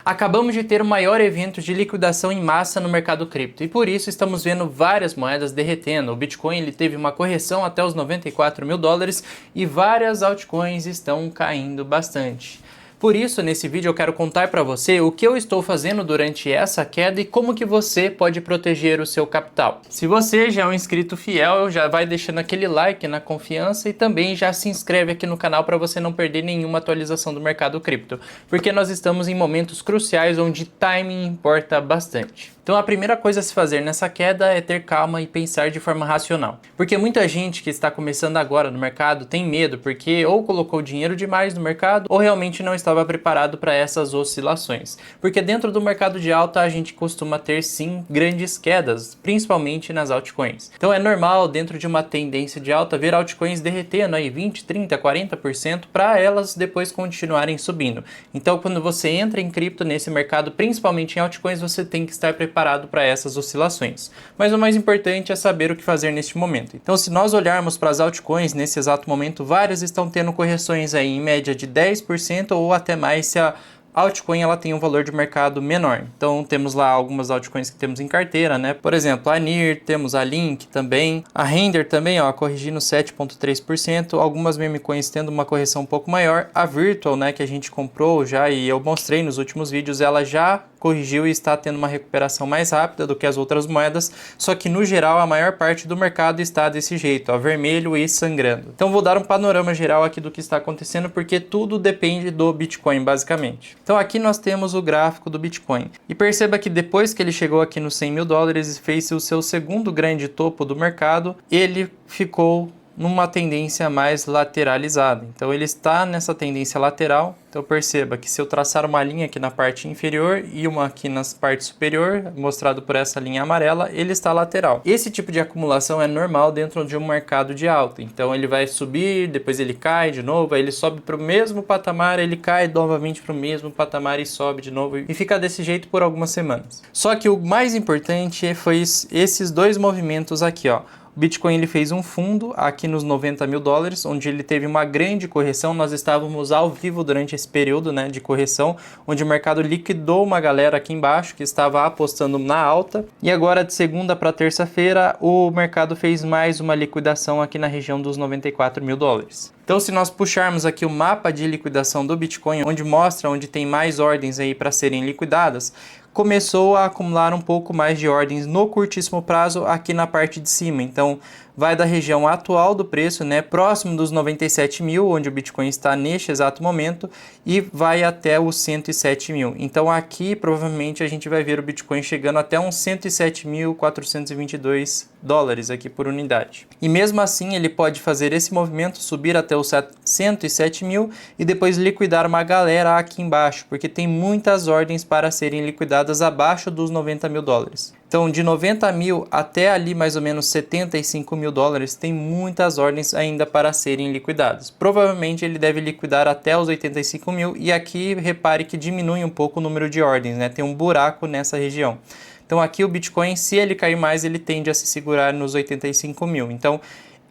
Acabamos de ter o maior evento de liquidação em massa no mercado cripto e por isso estamos vendo várias moedas derretendo. O Bitcoin ele teve uma correção até os 94 mil dólares e várias altcoins estão caindo bastante. Por isso, nesse vídeo eu quero contar para você o que eu estou fazendo durante essa queda e como que você pode proteger o seu capital. Se você já é um inscrito fiel, já vai deixando aquele like na confiança e também já se inscreve aqui no canal para você não perder nenhuma atualização do mercado cripto, porque nós estamos em momentos cruciais onde timing importa bastante. Então a primeira coisa a se fazer nessa queda é ter calma e pensar de forma racional. Porque muita gente que está começando agora no mercado tem medo porque ou colocou dinheiro demais no mercado ou realmente não estava preparado para essas oscilações. Porque dentro do mercado de alta a gente costuma ter sim grandes quedas, principalmente nas altcoins. Então é normal dentro de uma tendência de alta ver altcoins derretendo aí 20, 30, 40% para elas depois continuarem subindo. Então quando você entra em cripto nesse mercado, principalmente em altcoins, você tem que estar preparado para essas oscilações. Mas o mais importante é saber o que fazer neste momento. Então, se nós olharmos para as altcoins, nesse exato momento, várias estão tendo correções aí em média de 10% ou até mais se a altcoin ela tem um valor de mercado menor. Então temos lá algumas altcoins que temos em carteira, né? Por exemplo, a NIR, temos a Link também, a Render também, ó, corrigindo 7,3%, algumas meme coins tendo uma correção um pouco maior, a Virtual, né, que a gente comprou já e eu mostrei nos últimos vídeos, ela já corrigiu e está tendo uma recuperação mais rápida do que as outras moedas, só que no geral a maior parte do mercado está desse jeito, ó, vermelho e sangrando. Então vou dar um panorama geral aqui do que está acontecendo, porque tudo depende do Bitcoin basicamente. Então aqui nós temos o gráfico do Bitcoin e perceba que depois que ele chegou aqui nos 100 mil dólares e fez o seu segundo grande topo do mercado, ele ficou numa tendência mais lateralizada. Então ele está nessa tendência lateral. Então perceba que se eu traçar uma linha aqui na parte inferior e uma aqui na parte superior, mostrado por essa linha amarela, ele está lateral. Esse tipo de acumulação é normal dentro de um mercado de alta. Então ele vai subir, depois ele cai de novo, aí ele sobe para o mesmo patamar, ele cai novamente para o mesmo patamar e sobe de novo e fica desse jeito por algumas semanas. Só que o mais importante foi esses dois movimentos aqui, ó. O Bitcoin ele fez um fundo aqui nos 90 mil dólares, onde ele teve uma grande correção. Nós estávamos ao vivo durante esse período, né, de correção, onde o mercado liquidou uma galera aqui embaixo que estava apostando na alta. E agora de segunda para terça-feira o mercado fez mais uma liquidação aqui na região dos 94 mil dólares. Então se nós puxarmos aqui o mapa de liquidação do Bitcoin, onde mostra onde tem mais ordens aí para serem liquidadas, começou a acumular um pouco mais de ordens no curtíssimo prazo aqui na parte de cima. Então vai da região atual do preço, né, próximo dos 97 mil, onde o Bitcoin está neste exato momento, e vai até os 107 mil. Então aqui provavelmente a gente vai ver o Bitcoin chegando até uns 107.422 dólares aqui por unidade. E mesmo assim ele pode fazer esse movimento, subir até os 107 mil e depois liquidar uma galera aqui embaixo, porque tem muitas ordens para serem liquidadas abaixo dos 90 mil dólares. Então de 90 mil até ali mais ou menos 75 mil dólares tem muitas ordens ainda para serem liquidadas. Provavelmente ele deve liquidar até os 85 mil e aqui repare que diminui um pouco o número de ordens, né? Tem um buraco nessa região. Então aqui o Bitcoin, se ele cair mais, ele tende a se segurar nos 85 mil. Então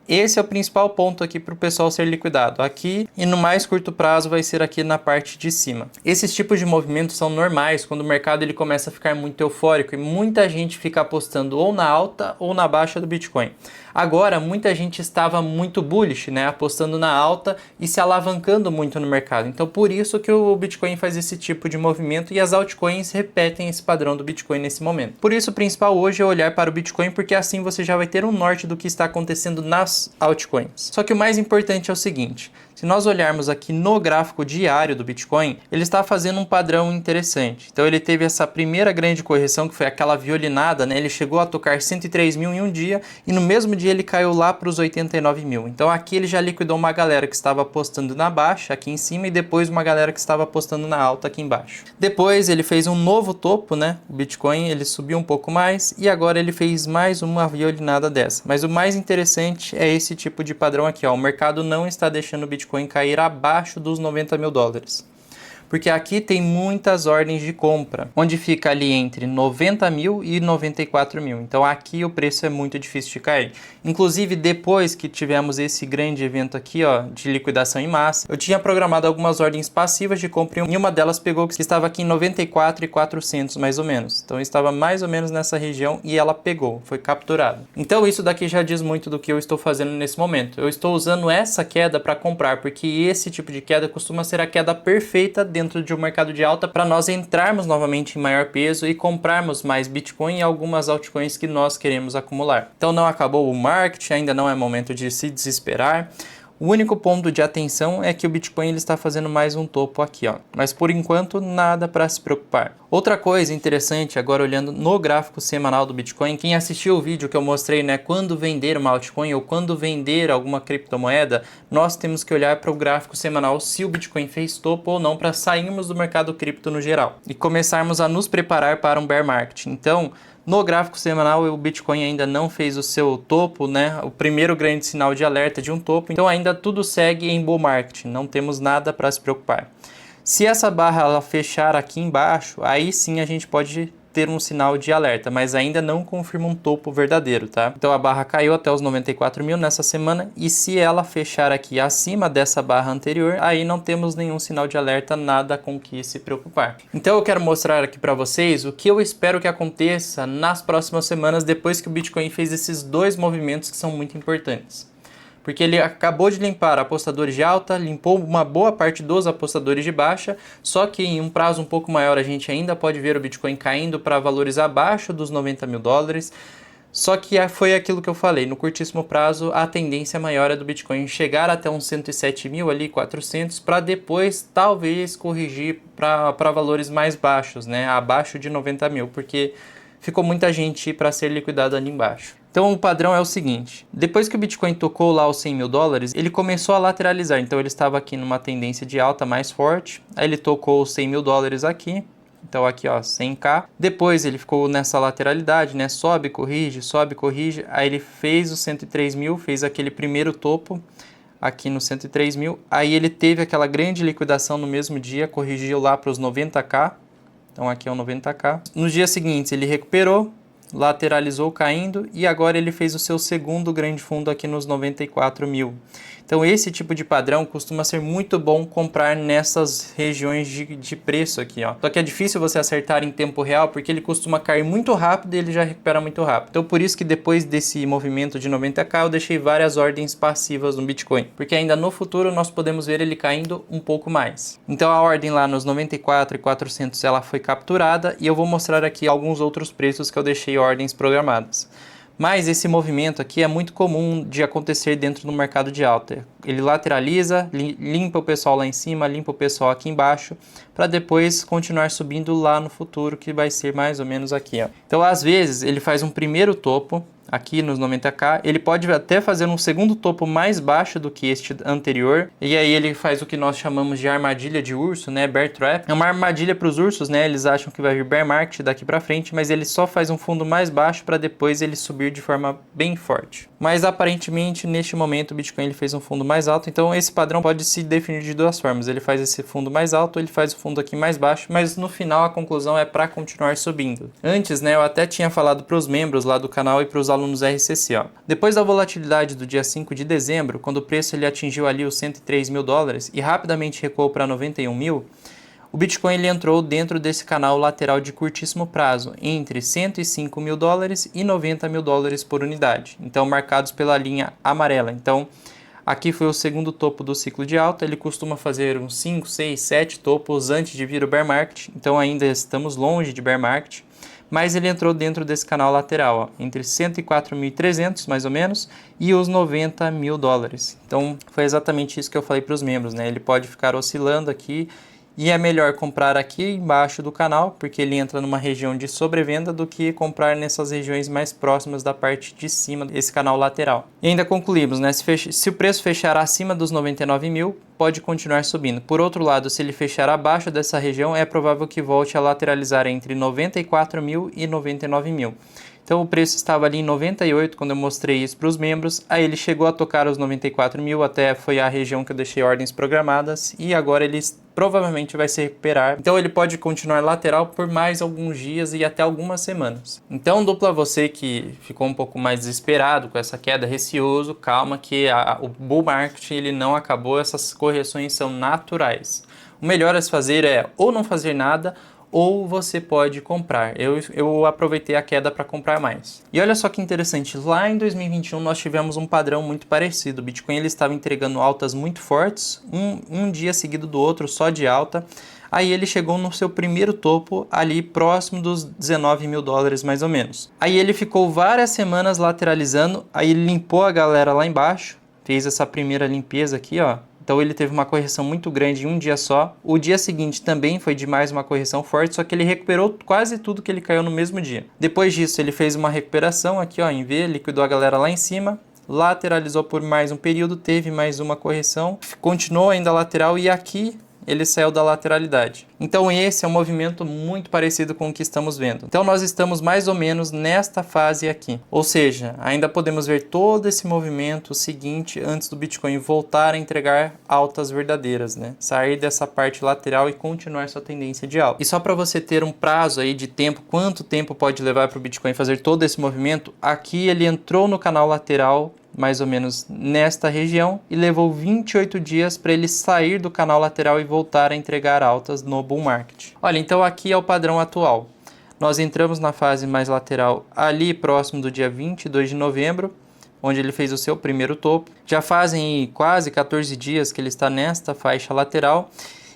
esse é o principal ponto aqui para o pessoal ser liquidado. Aqui e no mais curto prazo vai ser aqui na parte de cima. Esses tipos de movimentos são normais quando o mercado ele começa a ficar muito eufórico e muita gente fica apostando ou na alta ou na baixa do Bitcoin. Agora, muita gente estava muito bullish, né, apostando na alta e se alavancando muito no mercado. Então, por isso que o Bitcoin faz esse tipo de movimento e as altcoins repetem esse padrão do Bitcoin nesse momento. Por isso, o principal hoje é olhar para o Bitcoin, porque assim você já vai ter um norte do que está acontecendo nas altcoins. Só que o mais importante é o seguinte: se nós olharmos aqui no gráfico diário do Bitcoin, ele está fazendo um padrão interessante. Então ele teve essa primeira grande correção, que foi aquela violinada, né? Ele chegou a tocar 103 mil em um dia e no mesmo dia ele caiu lá para os 89 mil. Então aqui ele já liquidou uma galera que estava apostando na baixa aqui em cima e depois uma galera que estava apostando na alta aqui embaixo. Depois ele fez um novo topo, né? O Bitcoin ele subiu um pouco mais e agora ele fez mais uma violinada dessa. Mas o mais interessante é esse tipo de padrão aqui, ó. O mercado não está deixando o Bitcoin cair abaixo dos 90 mil dólares. porque aqui tem muitas ordens de compra, onde fica ali entre 90 mil e 94 mil. Então aqui o preço é muito difícil de cair. Inclusive depois que tivemos esse grande evento aqui, ó, de liquidação em massa, eu tinha programado algumas ordens passivas de compra e uma delas pegou que estava aqui em 94.400 mais ou menos. Então estava mais ou menos nessa região e ela pegou, foi capturada. Então isso daqui já diz muito do que eu estou fazendo nesse momento. Eu estou usando essa queda para comprar, porque esse tipo de queda costuma ser a queda perfeita dentro de um mercado de alta para nós entrarmos novamente em maior peso e comprarmos mais Bitcoin e algumas altcoins que nós queremos acumular. Então não acabou o market, ainda não é momento de se desesperar. O único ponto de atenção é que o Bitcoin ele está fazendo mais um topo aqui, ó. Mas por enquanto nada para se preocupar. Outra coisa interessante, agora olhando no gráfico semanal do Bitcoin, quem assistiu o vídeo que eu mostrei, né, quando vender uma altcoin ou quando vender alguma criptomoeda, nós temos que olhar para o gráfico semanal se o Bitcoin fez topo ou não para sairmos do mercado cripto no geral e começarmos a nos preparar para um bear market. Então, no gráfico semanal, o Bitcoin ainda não fez o seu topo, né? O primeiro grande sinal de alerta de um topo. Então ainda tudo segue em bull market, não temos nada para se preocupar. Se essa barra ela fechar aqui embaixo, aí sim a gente pode ter um sinal de alerta, mas ainda não confirma um topo verdadeiro, tá? Então a barra caiu até os 94 mil nessa semana e se ela fechar aqui acima dessa barra anterior, aí não temos nenhum sinal de alerta, nada com que se preocupar. Então eu quero mostrar aqui para vocês o que eu espero que aconteça nas próximas semanas depois que o Bitcoin fez esses dois movimentos que são muito importantes. Porque ele acabou de limpar apostadores de alta, limpou uma boa parte dos apostadores de baixa, só que em um prazo um pouco maior a gente ainda pode ver o Bitcoin caindo para valores abaixo dos 90 mil dólares. Só que foi aquilo que eu falei, no curtíssimo prazo a tendência maior é do Bitcoin chegar até uns 107 mil ali, 400, para depois talvez corrigir para valores mais baixos, né, abaixo de 90 mil, porque ficou muita gente para ser liquidado ali embaixo. Então o padrão é o seguinte, depois que o Bitcoin tocou lá os 100 mil dólares, ele começou a lateralizar, então ele estava aqui numa tendência de alta mais forte, aí ele tocou os 100 mil dólares aqui, então aqui ó, 100k, depois ele ficou nessa lateralidade, né, sobe, corrige, aí ele fez os 103 mil, fez aquele primeiro topo, aqui no 103 mil, aí ele teve aquela grande liquidação no mesmo dia, corrigiu lá para os 90k, então aqui é o 90k, nos dias seguintes ele recuperou, lateralizou caindo e agora ele fez o seu segundo grande fundo aqui nos 94 mil. Então esse tipo de padrão costuma ser muito bom comprar nessas regiões de preço aqui, ó. Só que é difícil você acertar em tempo real porque ele costuma cair muito rápido e ele já recupera muito rápido. Então por isso que depois desse movimento de 90k eu deixei várias ordens passivas no Bitcoin, porque ainda no futuro nós podemos ver ele caindo um pouco mais. Então a ordem lá nos 94.400 ela foi capturada e eu vou mostrar aqui alguns outros preços que eu deixei ordens programadas. Mas esse movimento aqui é muito comum de acontecer dentro do mercado de alta. Ele lateraliza, limpa o pessoal lá em cima, limpa o pessoal aqui embaixo, para depois continuar subindo lá no futuro, que vai ser mais ou menos aqui, ó. Então, às vezes, ele faz um primeiro topo, aqui nos 90k, ele pode até fazer um segundo topo mais baixo do que este anterior, e aí ele faz o que nós chamamos de armadilha de urso, né, bear trap. É uma armadilha para os ursos, né, eles acham que vai vir bear market daqui para frente, mas ele só faz um fundo mais baixo para depois ele subir de forma bem forte. Mas aparentemente, neste momento, o Bitcoin ele fez um fundo mais alto, então esse padrão pode se definir de duas formas. Ele faz esse fundo mais alto, ele faz o fundo aqui mais baixo, mas no final a conclusão é para continuar subindo. Antes, né, eu até tinha falado para os membros lá do canal e para os alunos RCC, ó. Depois da volatilidade do dia 5 de dezembro, quando o preço ele atingiu ali os 103 mil dólares e rapidamente recuou para 91 mil, o Bitcoin ele entrou dentro desse canal lateral de curtíssimo prazo, entre 105 mil dólares e 90 mil dólares por unidade, então marcados pela linha amarela. Então, aqui foi o segundo topo do ciclo de alta, ele costuma fazer uns 5, 6, 7 topos antes de vir o bear market, então ainda estamos longe de bear market, mas ele entrou dentro desse canal lateral, ó, entre 104.300 mais ou menos e os 90 mil dólares. Então, foi exatamente isso que eu falei para os membros, né? Ele pode ficar oscilando aqui, e é melhor comprar aqui embaixo do canal, porque ele entra numa região de sobrevenda, do que comprar nessas regiões mais próximas da parte de cima desse canal lateral. E ainda concluímos, né? Se o preço fechar acima dos 99 mil, pode continuar subindo. Por outro lado, se ele fechar abaixo dessa região, é provável que volte a lateralizar entre 94 mil e 99 mil. Então o preço estava ali em 98 quando eu mostrei isso para os membros, aí ele chegou a tocar os 94 mil, até foi a região que eu deixei ordens programadas, e agora ele provavelmente vai se recuperar. Então ele pode continuar lateral por mais alguns dias e até algumas semanas. Então, dupla, você que ficou um pouco mais desesperado com essa queda, receoso, calma que o bull market ele não acabou, essas correções são naturais. O melhor a se fazer é ou não fazer nada, ou você pode comprar. Eu aproveitei a queda para comprar mais. E olha só que interessante, lá em 2021 nós tivemos um padrão muito parecido. O Bitcoin ele estava entregando altas muito fortes, um dia seguido do outro só de alta. Aí ele chegou no seu primeiro topo ali próximo dos 19 mil dólares mais ou menos. Aí ele ficou várias semanas lateralizando, aí ele limpou a galera lá embaixo, fez essa primeira limpeza aqui, ó. Então ele teve uma correção muito grande em um dia só. O dia seguinte também foi de mais uma correção forte, só que ele recuperou quase tudo que ele caiu no mesmo dia. Depois disso ele fez uma recuperação aqui, ó, em V, liquidou a galera lá em cima, lateralizou por mais um período, teve mais uma correção, continuou ainda lateral e aqui ele saiu da lateralidade. Então esse é um movimento muito parecido com o que estamos vendo. Então nós estamos mais ou menos nesta fase aqui. Ou seja, ainda podemos ver todo esse movimento seguinte antes do Bitcoin voltar a entregar altas verdadeiras, né? Sair dessa parte lateral e continuar sua tendência de alta. E só para você ter um prazo aí de tempo, quanto tempo pode levar para o Bitcoin fazer todo esse movimento, aqui ele entrou no canal lateral mais ou menos nesta região e levou 28 dias para ele sair do canal lateral e voltar a entregar altas no bull market. Olha, então aqui é o padrão atual. Nós entramos na fase mais lateral ali próximo do dia 22 de novembro, onde ele fez o seu primeiro topo. Já fazem quase 14 dias que ele está nesta faixa lateral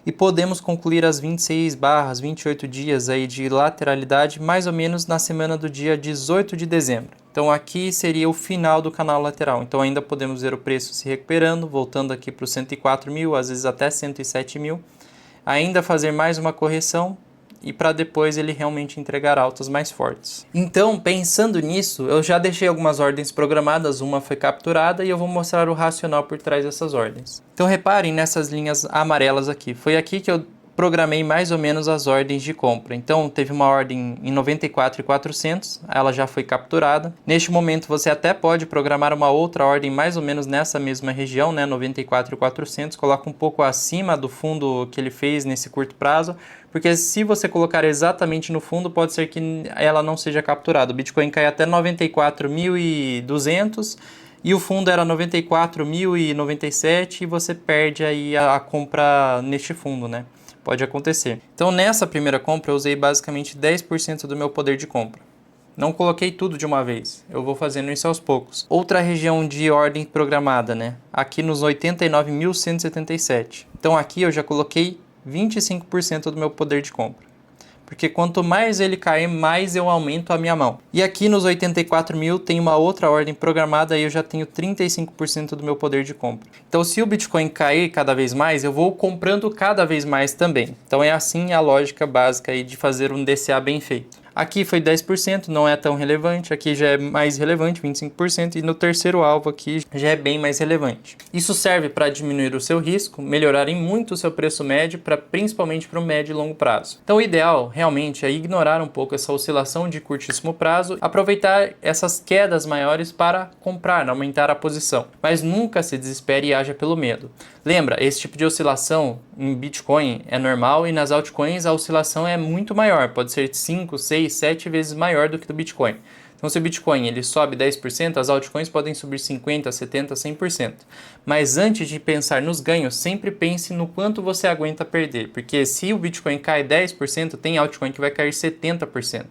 e podemos concluir as 26/28 dias aí de lateralidade mais ou menos na semana do dia 18 de dezembro. Então aqui seria o final do canal lateral. Então ainda podemos ver o preço se recuperando, voltando aqui para os 104 mil, às vezes até 107 mil. Ainda fazer mais uma correção e para depois ele realmente entregar altas mais fortes. Então, pensando nisso, eu já deixei algumas ordens programadas, uma foi capturada e eu vou mostrar o racional por trás dessas ordens. Então reparem nessas linhas amarelas aqui. Foi aqui que eu programei mais ou menos as ordens de compra. Então teve uma ordem em 94.400, ela já foi capturada. Neste momento você até pode programar uma outra ordem mais ou menos nessa mesma região, né, 94.400, coloca um pouco acima do fundo que ele fez nesse curto prazo, porque se você colocar exatamente no fundo, pode ser que ela não seja capturada. O Bitcoin cai até 94.200 e o fundo era 94.097 e você perde aí a compra neste fundo, né? Pode acontecer. Então nessa primeira compra eu usei basicamente 10% do meu poder de compra. Não coloquei tudo de uma vez, eu vou fazendo isso aos poucos. Outra região de ordem programada, né? Aqui nos 89.177. Então aqui eu já coloquei 25% do meu poder de compra. Porque quanto mais ele cair, mais eu aumento a minha mão. E aqui nos 84 mil tem uma outra ordem programada e eu já tenho 35% do meu poder de compra. Então se o Bitcoin cair cada vez mais, eu vou comprando cada vez mais também. Então é assim a lógica básica aí de fazer um DCA bem feito. Aqui foi 10%, não é tão relevante, aqui já é mais relevante, 25%, e no terceiro alvo aqui já é bem mais relevante. Isso serve para diminuir o seu risco, melhorar em muito o seu preço médio, principalmente para o médio e longo prazo. Então o ideal realmente é ignorar um pouco essa oscilação de curtíssimo prazo, aproveitar essas quedas maiores para comprar, aumentar a posição. Mas nunca se desespere e haja pelo medo. Lembra, esse tipo de oscilação em Bitcoin é normal e nas altcoins a oscilação é muito maior, pode ser 5, 6, 7 vezes maior do que do Bitcoin. Então se o Bitcoin ele sobe 10%, as altcoins podem subir 50%, 70%, 100%. Mas antes de pensar nos ganhos, sempre pense no quanto você aguenta perder, porque se o Bitcoin cai 10%, tem altcoin que vai cair 70%.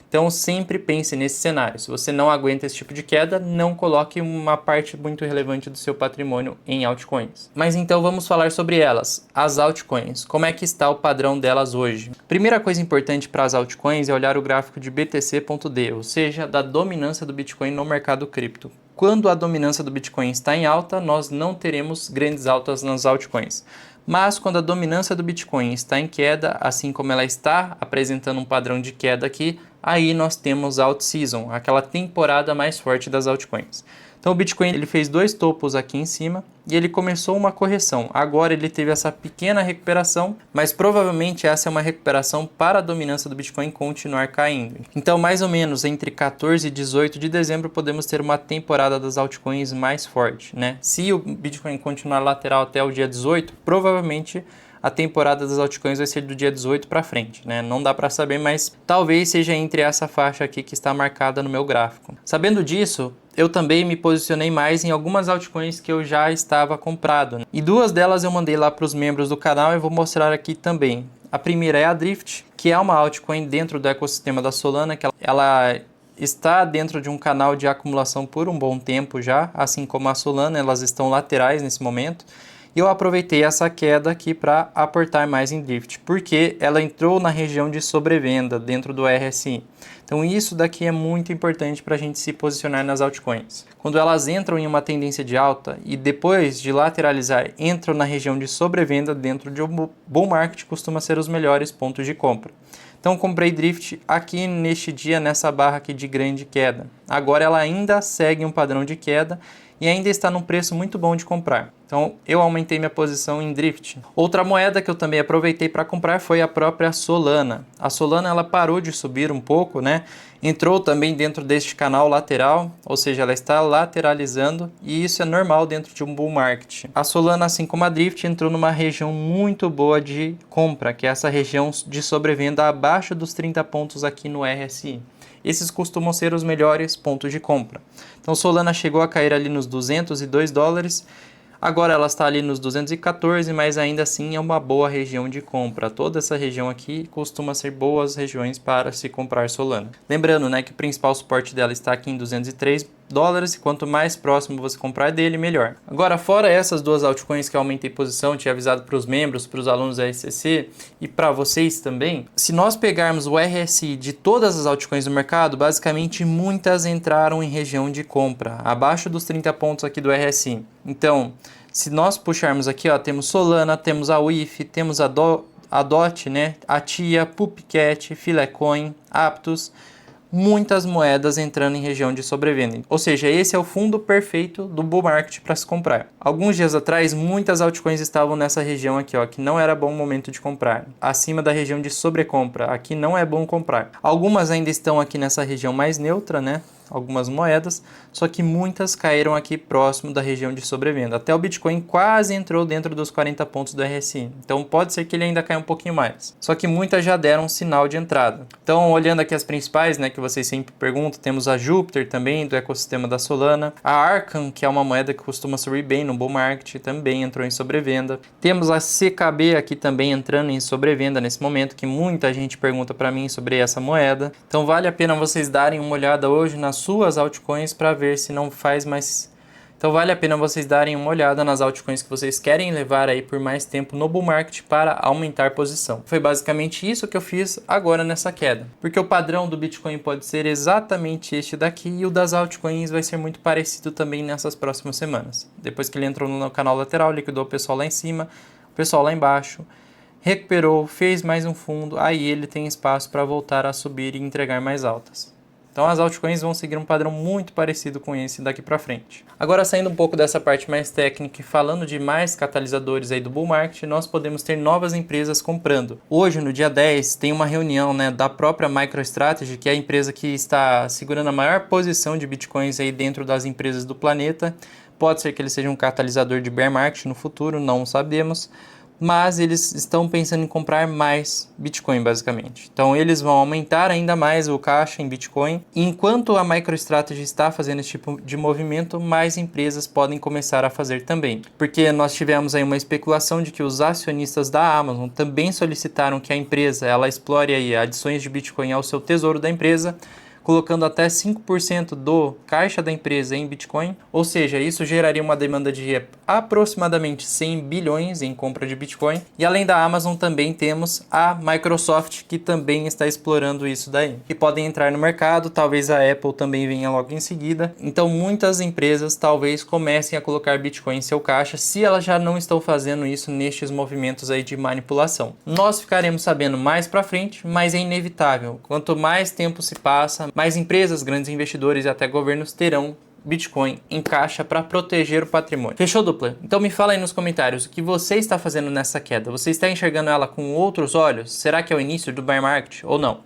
Então sempre pense nesse cenário. Se você não aguenta esse tipo de queda, não coloque uma parte muito relevante do seu patrimônio em altcoins. Mas então vamos falar sobre elas, as altcoins. Como é que está o padrão delas hoje? Primeira coisa importante para as altcoins é olhar o gráfico de BTC.D, ou seja, da dominância do Bitcoin no mercado cripto. Quando a dominância do Bitcoin está em alta, nós não teremos grandes altas nas altcoins. Mas quando a dominância do Bitcoin está em queda, assim como ela está apresentando um padrão de queda aqui, aí nós temos alt season, aquela temporada mais forte das altcoins. Então o Bitcoin ele fez 2 topos aqui em cima e ele começou uma correção. Agora ele teve essa pequena recuperação, mas provavelmente essa é uma recuperação para a dominância do Bitcoin continuar caindo. Então mais ou menos entre 14 e 18 de dezembro podemos ter uma temporada das altcoins mais forte, né? Se o Bitcoin continuar lateral até o dia 18, provavelmente a temporada das altcoins vai ser do dia 18 para frente, né? Não dá para saber, mas talvez seja entre essa faixa aqui que está marcada no meu gráfico. Sabendo disso, eu também me posicionei mais em algumas altcoins que eu já estava comprado, né? E 2 delas eu mandei lá para os membros do canal e vou mostrar aqui também. A primeira é a Drift, que é uma altcoin dentro do ecossistema da Solana, que ela está dentro de um canal de acumulação por um bom tempo já, assim como a Solana, elas estão laterais nesse momento. E eu aproveitei essa queda aqui para aportar mais em Drift, porque ela entrou na região de sobrevenda dentro do RSI. Então isso daqui é muito importante para a gente se posicionar nas altcoins. Quando elas entram em uma tendência de alta e depois de lateralizar entram na região de sobrevenda dentro de um bull market, costuma ser os melhores pontos de compra. Então comprei Drift aqui neste dia, nessa barra aqui de grande queda. Agora ela ainda segue um padrão de queda e ainda está num preço muito bom de comprar. Então eu aumentei minha posição em Drift. Outra moeda que eu também aproveitei para comprar foi a própria Solana. A Solana ela parou de subir um pouco, né? Entrou também dentro deste canal lateral, ou seja, ela está lateralizando e isso é normal dentro de um bull market. A Solana, assim como a Drift, entrou numa região muito boa de compra, que é essa região de sobrevenda abaixo dos 30 pontos aqui no RSI. Esses costumam ser os melhores pontos de compra. Então Solana chegou a cair ali nos 202 dólares, agora ela está ali nos 214, mas ainda assim é uma boa região de compra. Toda essa região aqui costuma ser boas regiões para se comprar Solana. Lembrando, né, que o principal suporte dela está aqui em 203 dólares e quanto mais próximo você comprar dele, melhor. Agora, fora essas 2 altcoins que eu aumentei posição, tinha avisado para os membros, para os alunos da SCC e para vocês também, se nós pegarmos o RSI de todas as altcoins do mercado, basicamente muitas entraram em região de compra, abaixo dos 30 pontos aqui do RSI. Então, se nós puxarmos aqui, ó, temos Solana, temos a WIF, temos a DOT, né, a TIA, Puppet, Filecoin, Aptos, muitas moedas entrando em região de sobrevenda. Ou seja, esse é o fundo perfeito do bull market para se comprar. Alguns dias atrás, muitas altcoins estavam nessa região aqui, ó, que não era bom momento de comprar. Acima da região de sobrecompra, aqui não é bom comprar. Algumas ainda estão aqui nessa região mais neutra, né? Algumas moedas, só que muitas caíram aqui próximo da região de sobrevenda. Até o Bitcoin quase entrou dentro dos 40 pontos do RSI. Então pode ser que ele ainda caia um pouquinho mais. Só que muitas já deram um sinal de entrada. Então, olhando aqui as principais, né, que vocês sempre perguntam, temos a Jupiter também, do ecossistema da Solana. A Arcan, que é uma moeda que costuma subir bem no bull market, também entrou em sobrevenda. Temos a CKB aqui também entrando em sobrevenda nesse momento, que muita gente pergunta para mim sobre essa moeda. Então vale a pena vocês darem uma olhada hoje nas suas altcoins para ver se não faz mais. Então vale a pena vocês darem uma olhada nas altcoins que vocês querem levar aí por mais tempo no bull market para aumentar posição. Foi basicamente isso que eu fiz agora nessa queda, porque o padrão do Bitcoin pode ser exatamente este daqui e o das altcoins vai ser muito parecido também nessas próximas semanas. Depois que ele entrou no canal lateral, liquidou o pessoal lá em cima, o pessoal lá embaixo, recuperou, fez mais um fundo, aí ele tem espaço para voltar a subir e entregar mais altas. Então as altcoins vão seguir um padrão muito parecido com esse daqui para frente. Agora, saindo um pouco dessa parte mais técnica e falando de mais catalisadores aí do bull market, nós podemos ter novas empresas comprando. Hoje, no dia 10, tem uma reunião, né, da própria MicroStrategy, que é a empresa que está segurando a maior posição de bitcoins aí dentro das empresas do planeta. Pode ser que ele seja um catalisador de bear market no futuro, não sabemos. Mas eles estão pensando em comprar mais Bitcoin, basicamente. Então eles vão aumentar ainda mais o caixa em Bitcoin. Enquanto a MicroStrategy está fazendo esse tipo de movimento, mais empresas podem começar a fazer também. Porque nós tivemos aí uma especulação de que os acionistas da Amazon também solicitaram que a empresa ela explore aí adições de Bitcoin ao seu tesouro da empresa, colocando até 5% do caixa da empresa em Bitcoin, ou seja, isso geraria uma demanda de aproximadamente 100 bilhões em compra de Bitcoin. E além da Amazon também temos a Microsoft, que também está explorando isso daí. E podem entrar no mercado, talvez a Apple também venha logo em seguida. Então muitas empresas talvez comecem a colocar Bitcoin em seu caixa, se elas já não estão fazendo isso nestes movimentos aí de manipulação. Nós ficaremos sabendo mais pra frente, mas é inevitável. Quanto mais tempo se passa, mais empresas, grandes investidores e até governos terão Bitcoin em caixa para proteger o patrimônio. Fechou, dupla? Então me fala aí nos comentários o que você está fazendo nessa queda. Você está enxergando ela com outros olhos? Será que é o início do bear market ou não?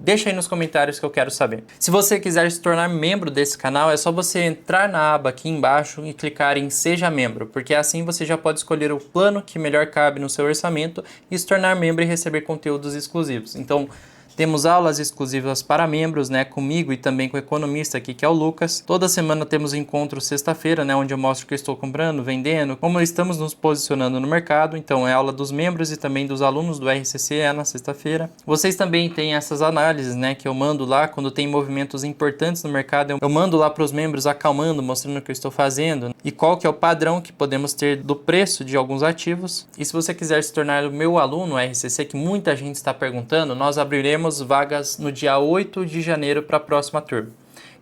Deixa aí nos comentários que eu quero saber. Se você quiser se tornar membro desse canal, é só você entrar na aba aqui embaixo e clicar em Seja Membro, porque assim você já pode escolher o plano que melhor cabe no seu orçamento e se tornar membro e receber conteúdos exclusivos. Então, temos aulas exclusivas para membros, né, comigo e também com o economista aqui, que é o Lucas. Toda semana temos encontro sexta-feira, né, onde eu mostro o que eu estou comprando, vendendo, como estamos nos posicionando no mercado. Então é aula dos membros e também dos alunos do RCC, é na sexta-feira. Vocês também têm essas análises, né, que eu mando lá quando tem movimentos importantes no mercado. Eu mando lá para os membros acalmando, mostrando o que eu estou fazendo e qual que é o padrão que podemos ter do preço de alguns ativos. E se você quiser se tornar o meu aluno RCC, que muita gente está perguntando, nós abriremos vagas no dia 8 de janeiro para a próxima turma.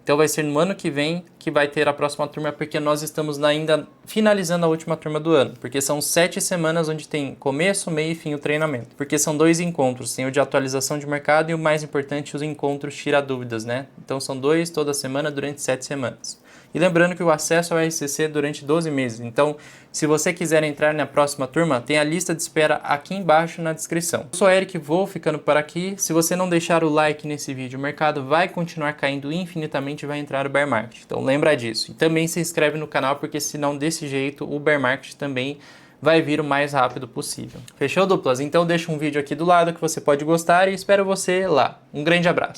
Então vai ser no ano que vem que vai ter a próxima turma, porque nós estamos ainda finalizando a última turma do ano, porque são 7 semanas onde tem começo, meio e fim o treinamento, porque são 2 encontros, tem o de atualização de mercado e o mais importante, os encontros tira dúvidas, né? Então são 2 toda semana durante 7 semanas. E lembrando que o acesso ao RCC é durante 12 meses. Então, se você quiser entrar na próxima turma, tem a lista de espera aqui embaixo na descrição. Eu sou Eric, vou ficando por aqui. Se você não deixar o like nesse vídeo, o mercado vai continuar caindo infinitamente e vai entrar o bear market. Então, lembra disso. E também se inscreve no canal, porque senão desse jeito o bear market também vai vir o mais rápido possível. Fechou, duplas? Então deixa um vídeo aqui do lado que você pode gostar e espero você lá. Um grande abraço.